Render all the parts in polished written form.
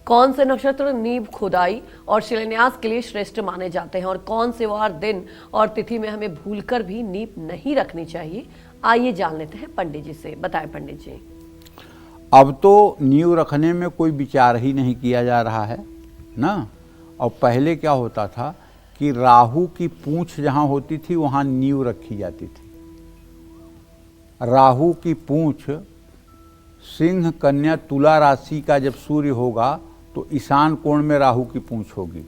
कौन से नक्षत्र नींव खुदाई और शिलान्यास के लिए श्रेष्ठ माने जाते हैं और कौन से वार, दिन और तिथि में हमें भूलकर भी नींव नहीं रखनी चाहिए? आइए जान लेते हैं पंडित जी से। बताएं पंडित जी। अब तो नींव रखने में कोई विचार ही नहीं किया जा रहा है ना। और पहले क्या होता था कि राहु की पूंछ जहाँ होती थी वहाँ नींव रखी जाती थी। राहु की पूंछ सिंह, कन्या, तुला राशि का जब सूर्य होगा तो ईशान कोण में राहु की पूंछ होगी।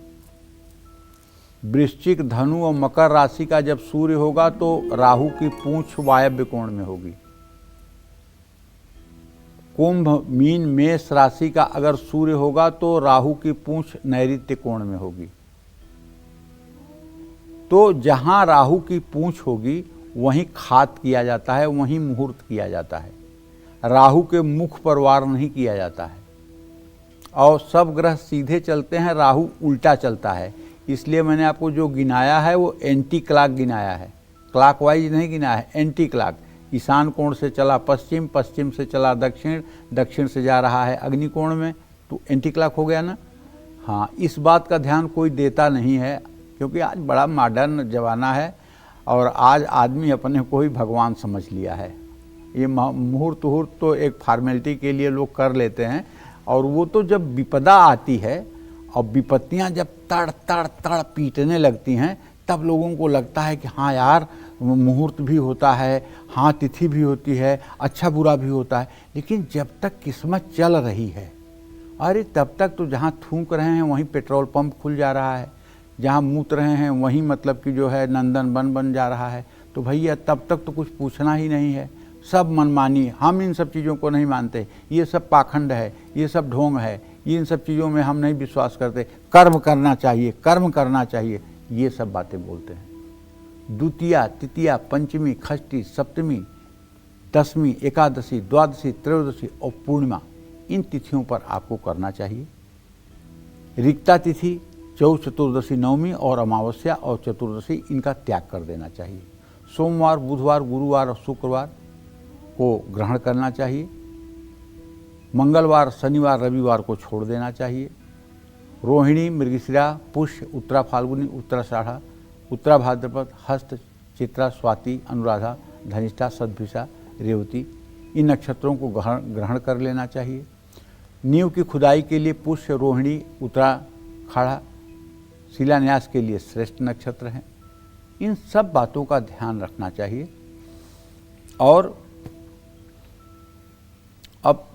वृश्चिक, धनु और मकर राशि का जब सूर्य होगा तो राहु की पूंछ वायव्य कोण में होगी। कुंभ, मीन, मेष राशि का अगर सूर्य होगा तो राहु की पूंछ नैऋत्य कोण में होगी। तो जहां राहु की पूंछ होगी वहीं खात किया जाता है, वहीं मुहूर्त किया जाता है। राहु के मुख पर वार नहीं किया जाता है। और सब ग्रह सीधे चलते हैं, राहु उल्टा चलता है। इसलिए मैंने आपको जो गिनाया है वो एंटी क्लॉक गिनाया है, क्लॉकवाइज नहीं गिनाया है, एंटी क्लॉक। ईशान कोण से चला पश्चिम, पश्चिम से चला दक्षिण, दक्षिण से जा रहा है अग्नि कोण में, तो एंटी क्लॉक हो गया ना। हाँ, इस बात का ध्यान कोई देता नहीं है क्योंकि आज बड़ा मॉडर्न ज़माना है और आज आदमी अपने को ही भगवान समझ लिया है। ये मुहूर्त वहूर्त तो एक फॉर्मेलिटी के लिए लोग कर लेते हैं, और वो तो जब विपदा आती है और विपत्तियां जब तड़ तड़ तड़ पीटने लगती हैं तब लोगों को लगता है कि हाँ यार, मुहूर्त भी होता है, हाँ तिथि भी होती है, अच्छा बुरा भी होता है। लेकिन जब तक किस्मत चल रही है, अरे तब तक तो जहाँ थूक रहे हैं वहीं पेट्रोल पंप खुल जा रहा है, जहाँ मूत रहे हैं वहीं मतलब कि जो है नंदन बन जा रहा है। तो भैया तब तक तो कुछ पूछना ही नहीं है, सब मनमानी। हम इन सब चीज़ों को नहीं मानते, ये सब पाखंड है, ये सब ढोंग है, ये इन सब चीज़ों में हम नहीं विश्वास करते। कर्म करना चाहिए, कर्म करना चाहिए, ये सब बातें बोलते हैं। द्वितीया, तृतीया, पंचमी, षष्ठी, सप्तमी, दशमी, एकादशी, द्वादशी, त्रयोदशी और पूर्णिमा, इन तिथियों पर आपको करना चाहिए। रिक्ता तिथि, चौथ, चतुर्दशी, नवमी और अमावस्या और चतुर्दशी, इनका त्याग कर देना चाहिए। सोमवार, बुधवार, गुरुवार और शुक्रवार को ग्रहण करना चाहिए। मंगलवार, शनिवार, रविवार को छोड़ देना चाहिए। रोहिणी, मृगशिरा, पुष्य, उत्तरा फाल्गुनी, उत्तराषाढ़ा, उत्तरा भाद्रपद, हस्त, चित्रा, स्वाति, अनुराधा, धनिष्ठा, सतभिषा, रेवती, इन नक्षत्रों को ग्रहण कर लेना चाहिए। नींव की खुदाई के लिए पुष्य, रोहिणी, उत्तराषाढ़ा शिलान्यास के लिए श्रेष्ठ नक्षत्र हैं। इन सब बातों का ध्यान रखना चाहिए। और अब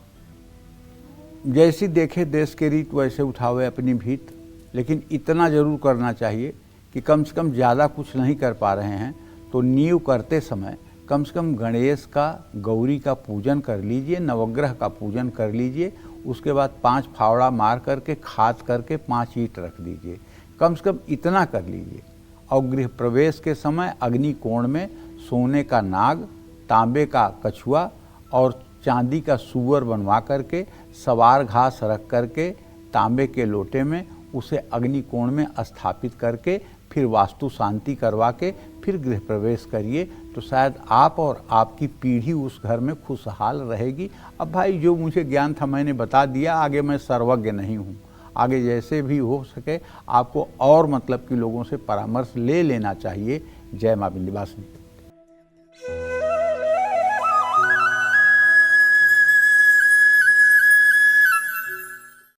जैसी देखे देश के रीत वैसे उठावे अपनी भीत, लेकिन इतना ज़रूर करना चाहिए कि कम से कम ज़्यादा कुछ नहीं कर पा रहे हैं तो नींव करते समय कम से कम गणेश का, गौरी का पूजन कर लीजिए, नवग्रह का पूजन कर लीजिए। उसके बाद 5 फावड़ा मार करके, खाद करके 5 ईंट रख दीजिए, कम से कम इतना कर लीजिए। और गृह प्रवेश के समय अग्नि कोण में सोने का नाग, तांबे का कछुआ और चांदी का सूअर बनवा करके, सवार घास रख करके तांबे के लोटे में उसे अग्नि कोण में स्थापित करके फिर वास्तु शांति करवा के फिर गृह प्रवेश करिए, तो शायद आप और आपकी पीढ़ी उस घर में खुशहाल रहेगी। अब भाई जो मुझे ज्ञान था मैंने बता दिया, आगे मैं सर्वज्ञ नहीं हूँ। आगे जैसे भी हो सके आपको और मतलब कि लोगों से परामर्श ले लेना चाहिए। जय माँ विंध्यवासिनी।